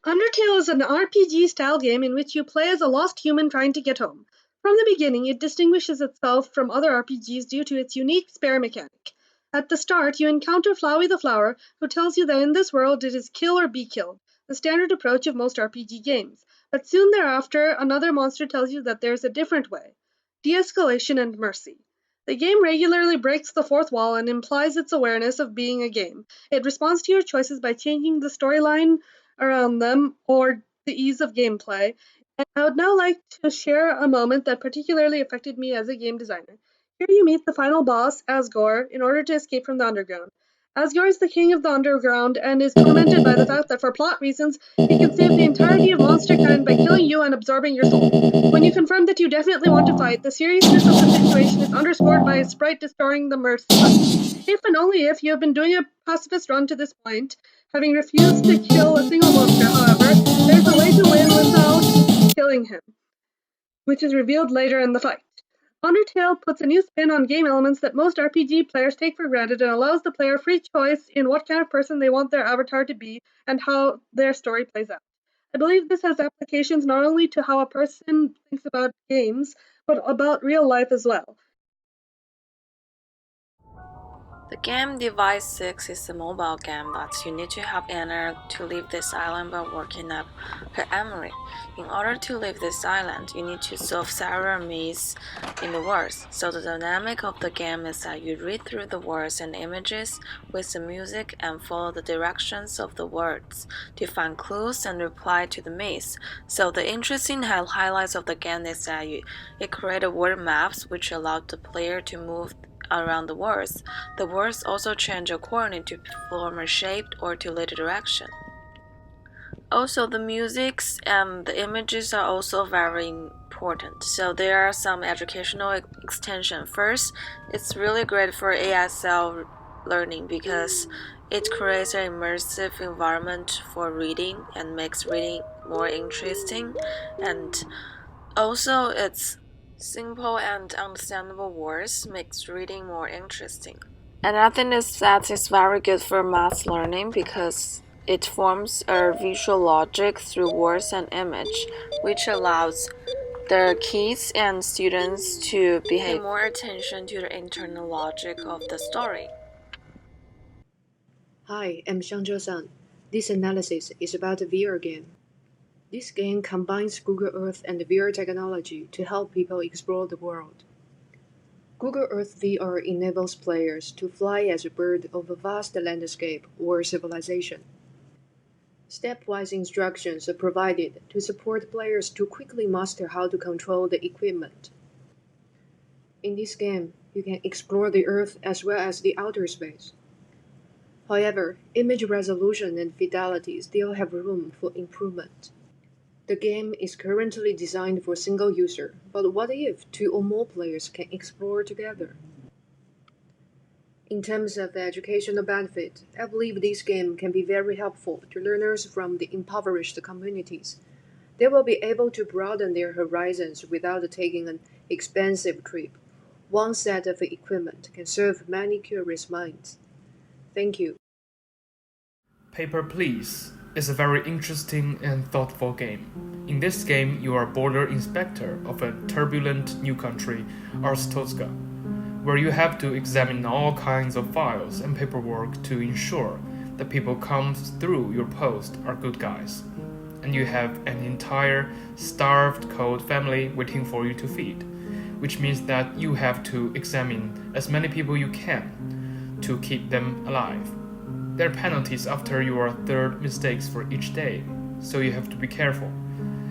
Undertale is an RPG-style game in which you play as a lost human trying to get home. From the beginning, it distinguishes itself from other RPGs due to its unique spare mechanic. At the start, you encounter Flowey the Flower, who tells you that in this world it is kill or be killed, the standard approach of most RPG games. But soon thereafter, another monster tells you that there's a different way: de-escalation and mercy. The game regularly breaks the fourth wall and implies its awareness of being a game. It responds to your choices by changing the storyline around them or the ease of gameplay. And I would now like to share a moment that particularly affected me as a game designer. Here you meet the final boss, Asgore, in order to escape from the underground. Asgore is the king of the underground and is tormented by the fact that for plot reasons, he can save the entirety of monsterkind by killing you and absorbing your soul. When you confirm that you definitely want to fight, the seriousness of the situation is underscored by a sprite destroying the mercy button. If and only if you have been doing a pacifist run to this point, having refused to kill a single monster, however, there's a way to win without killing him, which is revealed later in the fight. Undertale puts a new spin on game elements that most RPG players take for granted and allows the player free choice in what kind of person they want their avatar to be and how their story plays out. I believe this has applications not only to how a person thinks about games, but about real life as well. The game Device 6 is a mobile game that you need to help Anna to leave this island by working up her memory. In order to leave this island, you need to solve several mazes in the words. So the dynamic of the game is that you read through the words and images with the music and follow the directions of the words to find clues and reply to the maze. So the interesting highlights of the game is that it created word maps which allowed the player to move around the words. The words also change according to former shape or to later direction. Also, the musics and the images are also very important. So there are some educational extension. First, it's really great for ASL learning because it creates an immersive environment for reading and makes reading more interesting. And also, its simple and understandable words makes reading more interesting. Another thing is that it's very good for math learning because it forms a visual logic through words and image, which allows the kids and students to pay more attention to the internal logic of the story. Hi, I'm Shangzhou-san. This analysis is about a VR game. This game combines Google Earth and VR technology to help people explore the world. Google Earth VR enables players to fly as a bird over vast landscape or civilization. Stepwise instructions are provided to support players to quickly master how to control the equipment. In this game, you can explore the Earth as well as the outer space. However, image resolution and fidelity still have room for improvement. The game is currently designed for single user, but what if two or more players can explore together? In terms of educational benefit, I believe this game can be very helpful to learners from the impoverished communities. They will be able to broaden their horizons without taking an expensive trip. One set of equipment can serve many curious minds. Thank you. Paper Please is a very interesting and thoughtful game. In this game, you are a border inspector of a turbulent new country, Arstotzka, where you have to examine all kinds of files and paperwork to ensure that people come through your post are good guys. And you have an entire starved cold family waiting for you to feed, which means that you have to examine as many people you can to keep them alive. There are penalties after your third mistakes for each day, so you have to be careful,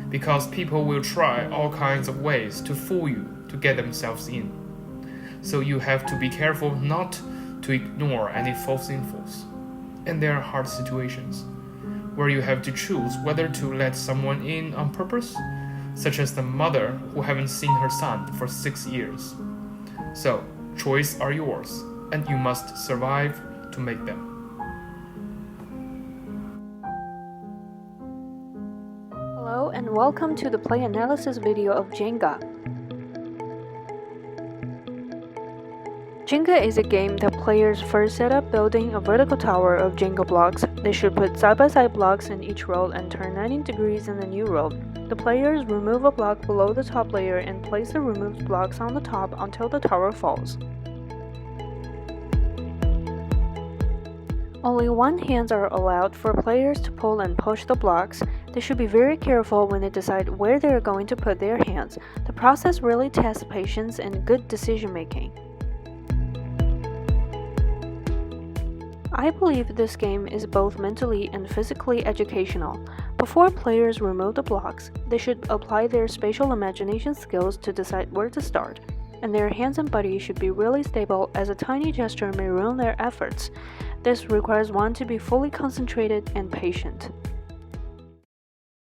because people will try all kinds of ways to fool you to get themselves in. So you have to be careful not to ignore any false infos. And there are hard situations, where you have to choose whether to let someone in on purpose, such as the mother who haven't seen her son for 6 years. So, choices are yours, and you must survive to make them. Hello and welcome to the play analysis video of Jenga. Jenga is a game that players first set up building a vertical tower of Jenga blocks. They should put side-by-side blocks in each row and turn 90 degrees in the new row. The players remove a block below the top layer and place the removed blocks on the top until the tower falls. Only one hands are allowed for players to pull and push the blocks. They should be very careful when they decide where they are going to put their hands. The process really tests patience and good decision making. I believe this game is both mentally and physically educational. Before players remove the blocks, they should apply their spatial imagination skills to decide where to start, and their hands and body should be really stable as a tiny gesture may ruin their efforts. This requires one to be fully concentrated and patient.